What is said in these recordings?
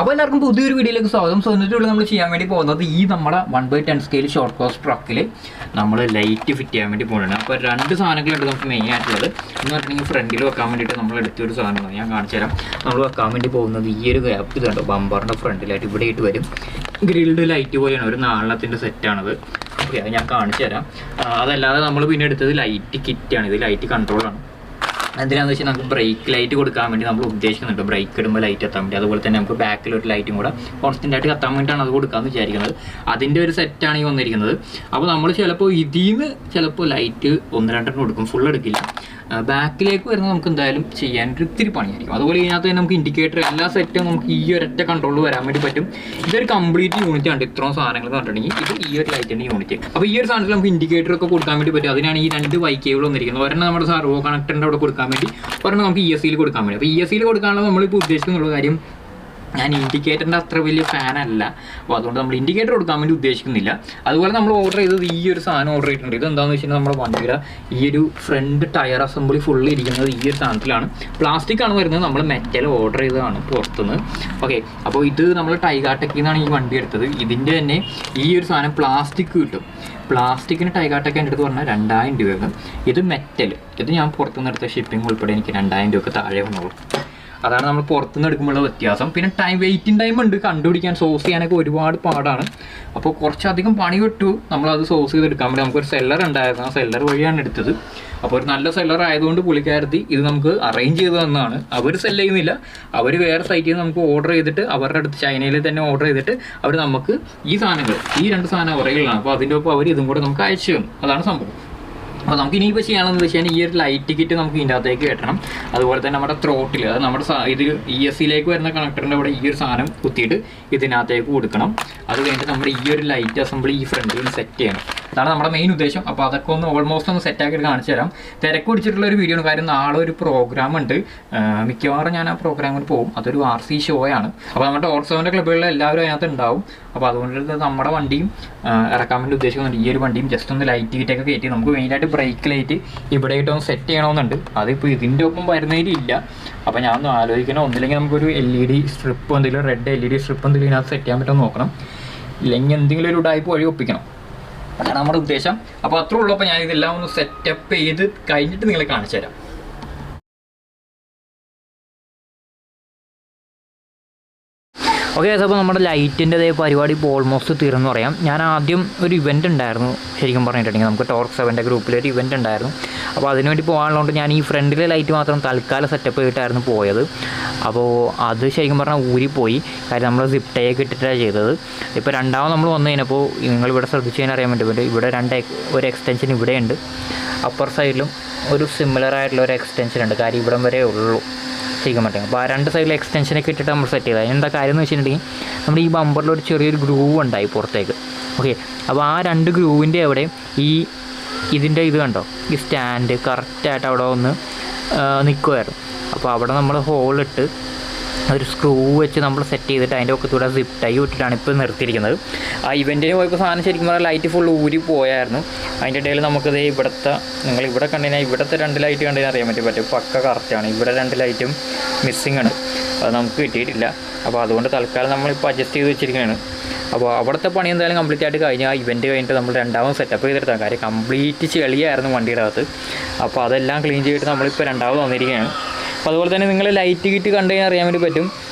അപ്പോൾ എല്ലാവർക്കും പുതിയൊരു വീഡിയോയിലേക്ക് സ്വാഗതം. സോ എന്നിട്ടുള്ള നമ്മൾ ചെയ്യാൻ വേണ്ടി പോകുന്നത് ഈ നമ്മുടെ 1/10 സ്കെയിൽ ഷോർട്ട് കോസ്റ്റ് ട്രക്കിൽ നമ്മൾ ലൈറ്റ് ഫിറ്റ് ചെയ്യാൻ വേണ്ടി പോകുന്നത്. അപ്പോൾ രണ്ട് സാധനങ്ങളുണ്ട് നമുക്ക് മെയിൻ ആയിട്ടുള്ളത്. എന്ന് പറഞ്ഞിട്ടുണ്ടെങ്കിൽ ഫ്രണ്ടിൽ വെക്കാൻ വേണ്ടിയിട്ട് നമ്മൾ എടുത്തൊരു സാധനമാണ് ഞാൻ കാണിച്ചു തരാം. നമ്മൾ വെക്കാൻ വേണ്ടി പോകുന്നത് ഈ ഒരു ഗ്യാപ്പ് ഇതുണ്ട്, ബമ്പറിൻ്റെ ഫ്രണ്ടിലായിട്ട് ഇവിടെ ഇട്ട് വരും. ഗ്രിൽഡ് ലൈറ്റ് പോലെയാണ്, ഒരു നാലെണ്ണത്തിൻ്റെ സെറ്റാണത്. ഓക്കെ, അത് ഞാൻ കാണിച്ചു തരാം. അതല്ലാതെ നമ്മൾ പിന്നെ എടുത്തത് ലൈറ്റ് കിറ്റാണ്. ഇത് ലൈറ്റ് കൺട്രോളാണ്. എന്തിനാണെന്ന് വെച്ചാൽ നമുക്ക് ബ്രേക്ക് ലൈറ്റ് കൊടുക്കാൻ വേണ്ടി നമ്മൾ ഉദ്ദേശിക്കുന്നുണ്ട്. ബ്രേക്ക് ഇടുമ്പോൾ ലൈറ്റ് എത്താൻ വേണ്ടി, അതുപോലെ തന്നെ നമുക്ക് ബാക്കിലൊരു ലൈറ്റും കൂടെ കോൺസ്റ്റൻ്റ് ആയിട്ട് കത്താൻ വേണ്ടിയിട്ടാണ് അത് കൊടുക്കാമെന്ന് വിചാരിക്കുന്നത്. അതിൻ്റെ ഒരു സെറ്റാണ് ഈ വന്നിരിക്കുന്നത്. അപ്പോൾ നമ്മൾ ചിലപ്പോൾ ഇതിൽ നിന്ന് ചിലപ്പോൾ ലൈറ്റ് 1-2 കൊടുക്കും, ഫുൾ എടുക്കില്ല. ബാക്കിലേക്ക് വരുന്നത് നമുക്ക് എന്തായാലും ചെയ്യാനൊരു ഇത്തിരി പണിയായിരിക്കും. അതുപോലെ ഇതിനകത്ത് തന്നെ നമുക്ക് ഇൻഡിക്കേറ്റർ എല്ലാ സെറ്റും നമുക്ക് ഈ ഒരൊറ്റ കൺട്രോളിൽ വരാൻ വേണ്ടി പറ്റും. ഇതൊരു കംപ്ലീറ്റ് യൂണിറ്റ് ആണ്. ഇത്രയും സാധനങ്ങൾ പറഞ്ഞിട്ടുണ്ടെങ്കിൽ ഇത് ഈ ഒരു ലൈറ്റിൻ്റെ യൂണിറ്റ്. അപ്പോൾ ഈ ഒരു സാധനത്തിൽ നമുക്ക് ഇൻഡിക്കേറ്റർ ഒക്കെ കൊടുക്കാൻ വേണ്ടി പറ്റും. അതിനാണ് ഈ 2 വൈക്കേബിൾ വന്നിരിക്കുന്നത്. ഒരെണ്ണം നമ്മുടെ സർവോ കണക്ടറിൻ്റെ അവിടെ കൊടുക്കാൻ വേണ്ടി, ഒരെണ്ണം നമുക്ക് ESCയിൽ കൊടുക്കാൻ വേണ്ടി. അപ്പോൾ ESCയിൽ കൊടുക്കാനുള്ള നമ്മളിപ്പോൾ ഉദ്ദേശിക്കുന്നുള്ള കാര്യം, ഞാൻ ഇൻഡിക്കേറ്ററിൻ്റെ അത്ര വലിയ ഫാനല്ല, അപ്പോൾ അതുകൊണ്ട് നമ്മൾ ഇൻഡിക്കേറ്റർ കൊടുക്കാൻ വേണ്ടി ഉദ്ദേശിക്കുന്നില്ല. അതുപോലെ നമ്മൾ ഓർഡർ ചെയ്തത് ഈ ഒരു സാധനം ഓർഡർ ചെയ്തിട്ടുണ്ട്. ഇത് എന്താണെന്ന് വെച്ചിട്ടുണ്ടെങ്കിൽ നമ്മുടെ വണ്ടിയുടെ ഈ ഒരു ഫ്രണ്ട് ടയർ അസംബ്ലി ഫുള്ള് ഇരിക്കുന്നത് ഈ ഒരു സാധനത്തിലാണ്. പ്ലാസ്റ്റിക് ആണ് വരുന്നത്, നമ്മൾ മെറ്റൽ ഓർഡർ ചെയ്തതാണ് പുറത്തുനിന്ന്. ഓക്കെ, അപ്പോൾ ഇത് നമ്മൾ ടൈഗാടെക്കിൽ നിന്നാണ് ഈ വണ്ടി എടുത്തത്. ഇതിൻ്റെ തന്നെ ഈ ഒരു സാധനം പ്ലാസ്റ്റിക് കിട്ടും. പ്ലാസ്റ്റിക്കിന് ടൈഗാടെക്ക് എൻ്റെ അടുത്ത് പറഞ്ഞാൽ 2000 രൂപയാണ്. ഇത് മെറ്റൽ, ഇത് ഞാൻ പുറത്തുനിന്ന് എടുത്ത ഷിപ്പിംഗ് ഉൾപ്പെടെ എനിക്ക് 2000 രൂപയ്ക്ക് താഴെ വന്നോളൂ. അതാണ് നമ്മൾ പുറത്തുനിന്ന് എടുക്കുമ്പോഴുള്ള വ്യത്യാസം. പിന്നെ വെയിറ്റിംഗ് ടൈം ഉണ്ട്, കണ്ടുപിടിക്കാൻ സോഴ്സ് ചെയ്യാനൊക്കെ ഒരുപാട് പാടാണ്. അപ്പോൾ കുറച്ചധികം പണി കിട്ടു നമ്മളത് സോഴ്സ് ചെയ്തെടുക്കാൻ വേണ്ടി. നമുക്കൊരു സെല്ലർ ഉണ്ടായിരുന്നു, ആ സെല്ലർ വഴിയാണ് എടുത്തത്. അപ്പോൾ ഒരു നല്ല സെല്ലർ ആയതുകൊണ്ട് പുള്ളിക്കാരത്തി ഇത് നമുക്ക് അറേഞ്ച് ചെയ്ത് തന്നതാണ്. അവർ സെല് ചെയ്യുന്നില്ല, അവർ വേറെ സൈറ്റിൽ നിന്ന് നമുക്ക് ഓർഡർ ചെയ്തിട്ട്, അവരുടെ അടുത്ത് ചൈനയിൽ തന്നെ ഓർഡർ ചെയ്തിട്ട് അവർ നമുക്ക് ഈ സാധനങ്ങൾ, ഈ 2 സാധനം അവരുകളാണ്. അപ്പോൾ അതിൻ്റെ ഒപ്പം അവർ ഇതും കൂടെ നമുക്ക് അയച്ചു തന്നു. അതാണ് സംഭവം. അപ്പോൾ നമുക്ക് ഇനിയിപ്പോൾ ചെയ്യണമെന്ന് വെച്ചാൽ ഈ ഒരു ലൈറ്റ് കിറ്റ് നമുക്ക് ഇതിൻ്റെ അകത്തേക്ക് കയറ്റണം. അതുപോലെ തന്നെ നമ്മുടെ ത്രോട്ടിൽ, അത് നമ്മുടെ ഇത് ESCയിലേക്ക് വരുന്ന കണക്ടറിൻ്റെ അവിടെ ഈ ഒരു സാധനം കുത്തിയിട്ട് ഇതിനകത്തേക്ക് കൊടുക്കണം. അത് കഴിഞ്ഞിട്ട് നമ്മുടെ ഈ ഒരു ലൈറ്റ് അസംബ്ലി ഈ ഫ്രണ്ടിൽ സെറ്റ് ചെയ്യണം. അതാണ് നമ്മുടെ മെയിൻ ഉദ്ദേശം. അപ്പോൾ അതൊക്കെ ഓൾമോസ്റ്റ് ഒന്ന് സെറ്റാക്കിയിട്ട് കാണിച്ചു തരാം. തിരക്ക് പിടിച്ചിട്ടുള്ള ഒരു വീഡിയോ ആണ്. കാര്യം നാളെ ഒരു പ്രോഗ്രാം ഉണ്ട്, മിക്കവാറും ഞാൻ ആ പ്രോഗ്രാമിൽ പോകും. അതൊരു RC ഷോയാണ്. അപ്പോൾ നമ്മുടെ ടോർസോൻ്റെ ക്ലബ്ബുകളിൽ എല്ലാവരും അതിനകത്ത് ഉണ്ടാവും. അപ്പോൾ അതുകൊണ്ട് നമ്മുടെ വണ്ടിയും ഇറക്കാൻ വേണ്ടി ഉദ്ദേശിക്കുന്നുണ്ട്. ഈ ഒരു വണ്ടിയും ജസ്റ്റ് ഒന്ന് ലൈറ്റ് കിറ്റൊക്കെ കയറ്റി നമുക്ക് മെയിനായിട്ട് ബ്രേക്ക് ലൈറ്റ് ഇവിടെ ആയിട്ടൊന്ന് സെറ്റ് ചെയ്യണമെന്നുണ്ട്. അതിപ്പോൾ ഇതിൻ്റെ ഒപ്പം വരുന്നതിലില്ല. അപ്പോൾ ഞാൻ ഒന്ന് ആലോചിക്കണം, ഒന്നില്ലെങ്കിൽ നമുക്കൊരു LED സ്ട്രിപ്പ്, എന്തെങ്കിലും റെഡ് LED സ്ട്രിപ്പ് എന്തെങ്കിലും ഇതിനകത്ത് സെറ്റ് ചെയ്യാൻ പറ്റുമെന്ന് നോക്കണം. ഇല്ലെങ്കിൽ എന്തെങ്കിലും ഒരു ഉടായ്പ വഴി ഒപ്പിക്കണം. അതാണ് നമ്മുടെ ഉദ്ദേശം. അപ്പോൾ അത്രേ ഉള്ളൂ. അപ്പോൾ ഞാൻ ഇതെല്ലാം ഒന്ന് സെറ്റപ്പ് ചെയ്ത് കഴിഞ്ഞിട്ട് നിങ്ങളെ കാണിച്ചു തരാം. ഓക്കെ, അപ്പോൾ നമ്മുടെ ലൈറ്റിൻ്റെ പരിപാടി ഇപ്പോൾ ഓൾമോസ്റ്റ് തീർന്നു പറയാം. ഞാൻ ആദ്യം ഒരു ഇവൻ്റ് ഉണ്ടായിരുന്നു, ശരിക്കും പറഞ്ഞിട്ടുണ്ടെങ്കിൽ നമുക്ക് ടോർക്ക് 7ൻ്റെ ഗ്രൂപ്പിലൊരു ഇവൻ്റ് ഉണ്ടായിരുന്നു. അപ്പോൾ അതിനുവേണ്ടി പോകാനുള്ളതുകൊണ്ട് ഞാൻ ഈ ഫ്രണ്ടിലെ ലൈറ്റ് മാത്രം തൽക്കാലം സെറ്റപ്പ് ചെയ്തിട്ടായിരുന്നു പോയത്. അപ്പോൾ അത് ശരിക്കും പറഞ്ഞാൽ ഊരിപ്പോയി. കാര്യം നമ്മൾ സിപ്പ് ടൈയൊക്കെ ഇട്ടിട്ടാണ് ചെയ്തത്. ഇപ്പോൾ രണ്ടാമത് നമ്മൾ വന്നു കഴിഞ്ഞപ്പോൾ നിങ്ങളിവിടെ ശ്രദ്ധിച്ചു കഴിഞ്ഞാൽ അറിയാൻ പറ്റും, ഇവിടെ ഒരു എക്സ്റ്റൻഷൻ ഇവിടെയുണ്ട്, അപ്പർ സൈഡിലും ഒരു സിമിലർ ആയിട്ടുള്ള ഒരു എക്സ്റ്റൻഷൻ ഉണ്ട്. കാര്യം ഇവിടം വരെ ഉള്ളൂ ശരിക്കും പറ്റും. അപ്പോൾ ആ 2 സൈഡിൽ എക്സ്റ്റൻഷനൊക്കെ ഇട്ടിട്ട് നമ്മൾ സെറ്റ് ചെയ്തത്. എന്താ കാര്യം എന്ന് വെച്ചിട്ടുണ്ടെങ്കിൽ നമ്മുടെ ഈ ബമ്പറിൽ ഒരു ചെറിയൊരു ഗ്രൂവ് ഉണ്ടായി പുറത്തേക്ക്. ഓക്കെ, അപ്പോൾ ആ 2 ഗ്രൂവിൻ്റെ അവിടെ ഇതിൻ്റെ ഇത് കണ്ടോ, ഈ സ്റ്റാൻഡ് കറക്റ്റായിട്ട് അവിടെ ഒന്ന് നിൽക്കുമായിരുന്നു. അപ്പോൾ അവിടെ നമ്മൾ ഹോളിട്ട് ഒരു സ്ക്രൂ വെച്ച് നമ്മൾ സെറ്റ് ചെയ്തിട്ട് അതിൻ്റെ ഒക്കത്തൂടെ സിപ്പ് ടൈ ഇട്ടിട്ടാണ് ഇപ്പോൾ നിർത്തിയിരിക്കുന്നത്. ആ ഇവൻറ്റിന് പോയപ്പോൾ സാധനം ശരിക്കും പറഞ്ഞാൽ ലൈറ്റ് ഫുൾ ഊരി പോയായിരുന്നു. അതിൻ്റെ ഇടയിൽ നമുക്കത് ഇവിടുത്തെ, നിങ്ങളിവിടെ കണ്ടുകഴിഞ്ഞാൽ ഇവിടുത്തെ 2 ലൈറ്റ് കണ്ടുകഴിഞ്ഞാൽ അറിയാൻ പറ്റും പക്ക കറക്റ്റാണ്. ഇവിടെ 2 ലൈറ്റും മിസ്സിങ് ആണ്, അത് നമുക്ക് കിട്ടിയിട്ടില്ല. അപ്പോൾ അതുകൊണ്ട് തൽക്കാലം നമ്മളിപ്പോൾ അഡ്ജസ്റ്റ് ചെയ്ത് വെച്ചിരിക്കുകയാണ്. അപ്പോൾ അവിടുത്തെ പണി എന്തായാലും കംപ്ലീറ്റ് ആയിട്ട് കഴിഞ്ഞാൽ ആ ഇവൻറ്റ് കഴിഞ്ഞിട്ട് നമ്മൾ രണ്ടാമത് സെറ്റപ്പ് ചെയ്തെടുത്താൽ. കാര്യം കംപ്ലീറ്റ് ചെളിയായിരുന്നു വണ്ടിയുടെ അകത്ത്. അപ്പോൾ അതെല്ലാം ക്ലീൻ ചെയ്തിട്ട് നമ്മളിപ്പോൾ രണ്ടാമത് വന്നിരിക്കുകയാണ്. അപ്പോൾ അതുപോലെ തന്നെ നിങ്ങൾ ലൈറ്റ് കിറ്റ് കണ്ടു കഴിഞ്ഞാൽ അറിയാൻ വേണ്ടി പറ്റും.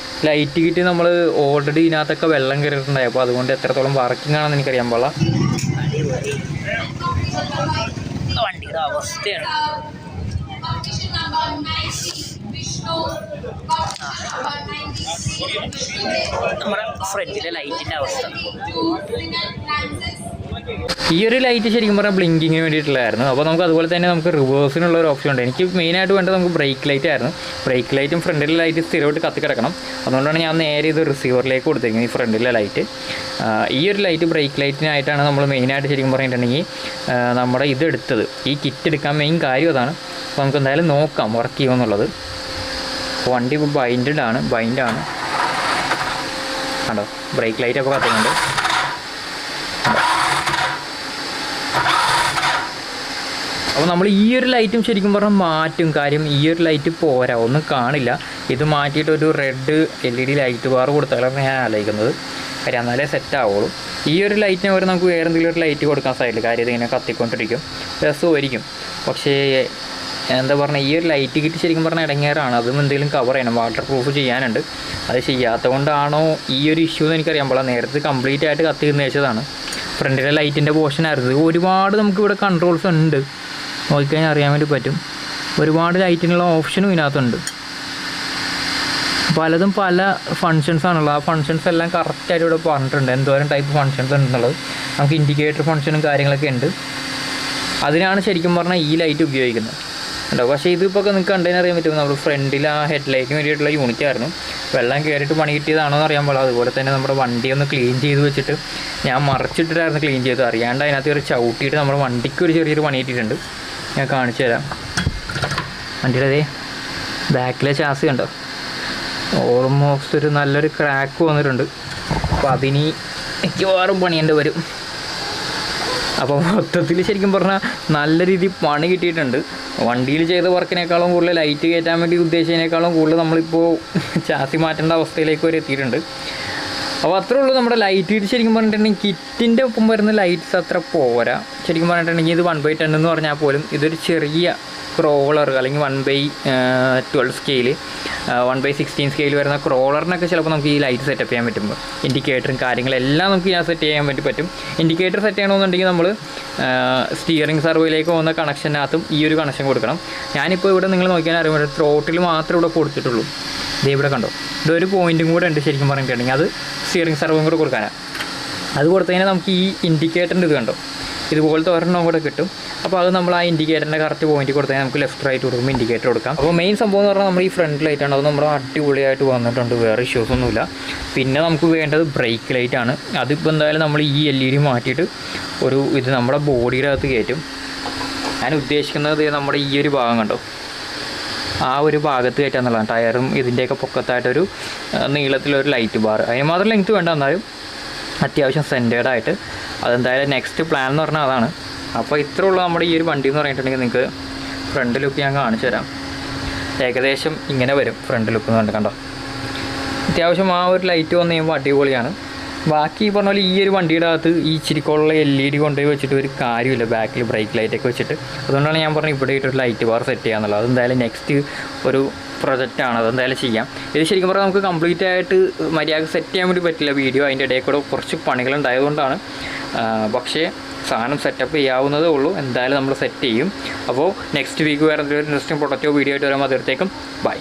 ലൈറ്റ് കിറ്റ് നമ്മൾ ഓൾറെഡി ഇതിനകത്തൊക്കെ വെള്ളം കയറിയിട്ടുണ്ടായി. അപ്പോൾ അതുകൊണ്ട് എത്രത്തോളം വർക്കിംഗ് ആണെന്ന് എനിക്കറിയാൻ പാടില്ല. വണ്ടിയുടെ അവസ്ഥയാണ് നമ്മുടെ ഫ്രണ്ടിലെ ലൈറ്റിൻ്റെ അവസ്ഥ. ഈ ഒരു ലൈറ്റ് ശരിക്കും പറഞ്ഞാൽ ബ്ലിങ്കിങ്ങിന് വേണ്ടിയിട്ടുള്ളതായിരുന്നു. അപ്പോൾ നമുക്ക് അതുപോലെ തന്നെ നമുക്ക് റിവേഴ്സിനുള്ള ഒരു ഓപ്ഷൻ ഉണ്ട്. എനിക്ക് മെയിനായിട്ട് വേണ്ടത് നമുക്ക് ബ്രേക്ക് ലൈറ്റ് ആയിരുന്നു. ബ്രേക്ക് ലൈറ്റും ഫ്രണ്ടിലെ ലൈറ്റ് സ്ഥിരമായിട്ട് കത്തി കിടക്കണം. അതുകൊണ്ടാണ് ഞാൻ നേരെ ഇത് റിസീവറിലേക്ക് കൊടുത്തിരിക്കുന്നത്, ഈ ഫ്രണ്ടിലെ ലൈറ്റ്. ഈ ഒരു ലൈറ്റ് ബ്രേക്ക് ലൈറ്റിനായിട്ടാണ് നമ്മൾ മെയിനായിട്ട് ശരിക്കും പറഞ്ഞിട്ടുണ്ടെങ്കിൽ നമ്മുടെ ഇതെടുത്തത്. ഈ കിറ്റ് എടുക്കാൻ മെയിൻ കാര്യം അതാണ്. അപ്പോൾ നമുക്ക് എന്തായാലും നോക്കാം വർക്ക് ചെയ്യുമെന്നുള്ളത്. വണ്ടി ഇപ്പോൾ ബൈൻഡാണ് കണ്ടോ, ബ്രേക്ക് ലൈറ്റൊക്കെ കത്തുന്നുണ്ട്. അപ്പോൾ നമ്മൾ ഈ ഒരു ലൈറ്റും ശരിക്കും പറഞ്ഞാൽ മാറ്റും. കാര്യം ഈ ഒരു ലൈറ്റ് പോരാ, ഒന്നും കാണില്ല. ഇത് മാറ്റിയിട്ട് ഒരു റെഡ് LED ലൈറ്റ് ബാർ കൊടുത്താലാണ് ഞാൻ ആലോചിക്കുന്നത്. കാര്യം എന്നാലേ സെറ്റ് ആവുള്ളൂ. ഈ ഒരു ലൈറ്റിന് പകരം നമുക്ക് വേറെ എന്തെങ്കിലും ഒരു ലൈറ്റ് കൊടുക്കാൻ സാധിക്കില്ല. കാര്യം ഇതിങ്ങനെ കത്തിക്കൊണ്ടിരിക്കും, രസമായിരിക്കും. പക്ഷേ എന്താ പറഞ്ഞാൽ ഈ ഒരു ലൈറ്റ് കിട്ടി ശരിക്കും പറഞ്ഞാൽ ഇടങ്ങേറാണ്. അതും എന്തെങ്കിലും കവർ ചെയ്യണം, വാട്ടർ പ്രൂഫ് ചെയ്യാനുണ്ട്. അത് ചെയ്യാത്തത് കൊണ്ടാണോ ഈ ഒരു ഇഷ്യൂ എന്ന് എനിക്കറിയാൻ പാടില്ല. നേരത്തെ കംപ്ലീറ്റ് ആയിട്ട് കത്തി വെച്ചതാണ്. ഫ്രണ്ടിലെ ലൈറ്റിൻ്റെ പോർഷൻ ആയിരുന്നു. ഒരുപാട് നമുക്കിവിടെ കൺട്രോൾസ് ഉണ്ട്, നോക്കിക്കഴിഞ്ഞാൽ അറിയാൻ വേണ്ടി പറ്റും. ഒരുപാട് ലൈറ്റിനുള്ള ഓപ്ഷനും ഇതിനകത്തുണ്ട്. പലതും പല ഫങ്ഷൻസാണുള്ളത്. ആ ഫങ്ഷൻസ് എല്ലാം കറക്റ്റായിട്ട് ഇവിടെ പറഞ്ഞിട്ടുണ്ട്, എന്തോരം ടൈപ്പ് ഫങ്ഷൻസ് ഉണ്ടെന്നുള്ളത്. നമുക്ക് ഇൻഡിക്കേറ്റർ ഫങ്ഷനും കാര്യങ്ങളൊക്കെ ഉണ്ട്. അതിനാണ് ശരിക്കും പറഞ്ഞാൽ ഈ ലൈറ്റ് ഉപയോഗിക്കുന്നത് കേട്ടോ. പക്ഷേ ഇതിപ്പോൾ നിങ്ങൾക്ക് കണ്ടതിന് അറിയാൻ പറ്റും, നമ്മൾ ഫ്രണ്ടിൽ ആ ഹെഡ് ലൈറ്റിന് വേണ്ടിയിട്ടുള്ള യൂണിറ്റ് ആയിരുന്നു. വെള്ളം കയറിയിട്ട് പണി കിട്ടിയതാണോ എന്ന് അറിയാൻ പാടില്ല. അതുപോലെ തന്നെ നമ്മുടെ വണ്ടി ഒന്ന് ക്ലീൻ ചെയ്ത് വെച്ചിട്ട് ഞാൻ മറച്ചിട്ടിട്ടായിരുന്നു ക്ലീൻ ചെയ്ത്. അറിയാണ്ട് അതിനകത്ത് ഒരു ചവിട്ടിയിട്ട് നമ്മുടെ വണ്ടിക്ക് ഒരു ചെറിയൊരു പണി കിട്ടിയിട്ടുണ്ട്. ഞാൻ കാണിച്ചു തരാം. വണ്ടിയുടെ അതേ ബാക്കിലെ ചാസി കണ്ടോ, ഓൾമോസ്റ്റ് ഒരു നല്ലൊരു ക്രാക്ക് വന്നിട്ടുണ്ട്. അപ്പോൾ അതിന് മിക്കവാറും പണിയേണ്ടി വരും. അപ്പോൾ മൊത്തത്തിൽ ശരിക്കും പറഞ്ഞാൽ നല്ല രീതിയിൽ പണി കിട്ടിയിട്ടുണ്ട്. വണ്ടിയിൽ ചെയ്ത വർക്കിനേക്കാളും കൂടുതൽ ലൈറ്റ് കയറ്റാൻ വേണ്ടി ഉദ്ദേശിച്ചതിനേക്കാളും കൂടുതൽ നമ്മളിപ്പോൾ ചാസി മാറ്റേണ്ട അവസ്ഥയിലേക്ക് വരെ എത്തിയിട്ടുണ്ട്. അപ്പോൾ അത്രേ ഉള്ളൂ നമ്മുടെ ലൈറ്റ്. ശരിക്കും പറഞ്ഞിട്ടുണ്ടെങ്കിൽ കിറ്റിൻ്റെ ഒപ്പം വരുന്ന ലൈറ്റ്സ് അത്ര പോരാ. ശരിക്കും പറഞ്ഞിട്ടുണ്ടെങ്കിൽ ഇത് 1/10 എന്ന് പറഞ്ഞാൽ പോലും ഇതൊരു ചെറിയ ക്രോളർ അല്ലെങ്കിൽ 1/12 സ്കെയിൽ, 1/16 സ്കെയിൽ വരുന്ന ക്രോളറിനൊക്കെ ചിലപ്പോൾ നമുക്ക് ഈ ലൈറ്റ് സെറ്റപ്പ് ചെയ്യാൻ പറ്റുമ്പോൾ ഇൻഡിക്കേറ്ററും കാര്യങ്ങളെല്ലാം നമുക്ക് ഞാൻ സെറ്റ് ചെയ്യാൻ വേണ്ടി പറ്റും. ഇൻഡിക്കേറ്റർ സെറ്റ് ചെയ്യണമെന്നുണ്ടെങ്കിൽ നമ്മൾ സ്റ്റിയറിംഗ് സർവോയിലേക്ക് പോകുന്ന കണക്ഷനകത്തും ഈ ഒരു കണക്ഷൻ കൊടുക്കണം. ഞാനിപ്പോൾ ഇവിടെ നിങ്ങൾ നോക്കിയാൽ അറിയുമ്പോൾ ത്രോട്ടിൽ മാത്രമേ ഇവിടെ കൊടുത്തിട്ടുള്ളൂ. ഇത് ഇവിടെ കണ്ടോ, ഇതൊരു പോയിൻറ്റും കൂടെ ഉണ്ട് ശരിക്കും പറഞ്ഞിട്ടുണ്ടെങ്കിൽ. അത് സ്റ്റിയറിംഗ് സർവോയും കൂടെ കൊടുക്കാനാണ്. അത് കൊടുത്തു കഴിഞ്ഞാൽ നമുക്ക് ഈ ഇൻഡിക്കേറ്ററിൻ്റെ ഇത് കണ്ടോ, ഇതുപോലത്തെ ഒരെണ്ണം കൂടെ കിട്ടും. അപ്പോൾ അത് നമ്മൾ ആ ഇൻഡിക്കേറ്ററിൻ്റെ കറക്റ്റ് പോയിന്റ് കൊടുത്താൽ നമുക്ക് ലെഫ്റ്റ് റൈറ്റ് കൊടുക്കുമ്പോൾ ഇൻഡിക്കേറ്റർ കൊടുക്കാം. അപ്പോൾ മെയിൻ സംഭവം എന്ന് പറഞ്ഞാൽ നമ്മൾ ഈ ഫ്രണ്ട് ലൈറ്റാണ്. അത് നമ്മുടെ അടിപൊളിയായിട്ട് വന്നിട്ടുണ്ട്, വേറെ ഇഷ്യൂസൊന്നുമില്ല. പിന്നെ നമുക്ക് വേണ്ടത് ബ്രേക്ക് ലൈറ്റാണ്. അതിപ്പോൾ എന്തായാലും നമ്മൾ ഈ LED മാറ്റിയിട്ട് ഒരു ഇത് നമ്മുടെ ബോഡിയുടെ അകത്ത് കയറ്റും. ഞാൻ ഉദ്ദേശിക്കുന്നത് നമ്മുടെ ഈ ഒരു ഭാഗം കണ്ടോ, ആ ഒരു ഭാഗത്ത് കയറ്റാന്നുള്ളതാണ്. ടയറും ഇതിൻ്റെയൊക്കെ പൊക്കത്തായിട്ടൊരു നീളത്തിലൊരു ലൈറ്റ് ബാർ. അതിന് മാത്രം ലെങ്ത്ത് വേണ്ട, എന്നാലും അത്യാവശ്യം സെൻറ്റേഡായിട്ട്. അതെന്തായാലും നെക്സ്റ്റ് പ്ലാൻ എന്ന് പറഞ്ഞാൽ അതാണ്. അപ്പോൾ ഇത്രേ ഉള്ളൂ നമ്മുടെ ഈ ഒരു വണ്ടി എന്ന് പറഞ്ഞിട്ടുണ്ടെങ്കിൽ. നിങ്ങൾക്ക് ഫ്രണ്ട് ലുക്ക് ഞാൻ കാണിച്ചു തരാം. ഏകദേശം ഇങ്ങനെ വരും ഫ്രണ്ട് ലുക്ക് എന്ന് പറഞ്ഞിട്ട് കണ്ടോ. അത്യാവശ്യം ആ ഒരു ലൈറ്റ് വന്നു കഴിയുമ്പോൾ അടിപൊളിയാണ്. ബാക്കി പറഞ്ഞ പോലെ ഈ ഒരു വണ്ടിയുടെ അകത്ത് ഈ ഇച്ചിരിക്കുള്ള LED കൊണ്ടുപോയി വെച്ചിട്ട് ഒരു കാര്യമില്ല, ബാക്കിൽ ബ്രേക്ക് ലൈറ്റൊക്കെ വെച്ചിട്ട്. അതുകൊണ്ടാണ് ഞാൻ പറഞ്ഞത് ഇവിടെ ഇട്ടൊരു ലൈറ്റ് ബാർ സെറ്റ് ചെയ്യാന്നുള്ളത്. അതെന്തായാലും നെക്സ്റ്റ് ഒരു പ്രൊജക്റ്റാണ്, അതെന്തായാലും ചെയ്യാം. ഇത് ശരിക്കും പറഞ്ഞാൽ നമുക്ക് കംപ്ലീറ്റ് ആയിട്ട് മര്യാദ സെറ്റ് ചെയ്യാൻ വേണ്ടി പറ്റില്ല വീഡിയോ. അതിൻ്റെ ഇടയിൽ കൂടെ കുറച്ച് പണികളുണ്ടായതുകൊണ്ടാണ്. പക്ഷേ സാധനം സെറ്റപ്പ് ചെയ്യാവുന്നതേ ഉള്ളൂ. എന്തായാലും നമ്മൾ സെറ്റ് ചെയ്യും. അപ്പോൾ നെക്സ്റ്റ് വീക്ക് വേറെ എന്തെങ്കിലും ഇൻട്രസ്റ്റിംഗ് പ്രൊഡക്റ്റോ വീഡിയോ ആയിട്ട് വരുമ്പോൾ അതിർത്തേക്കും ബൈ.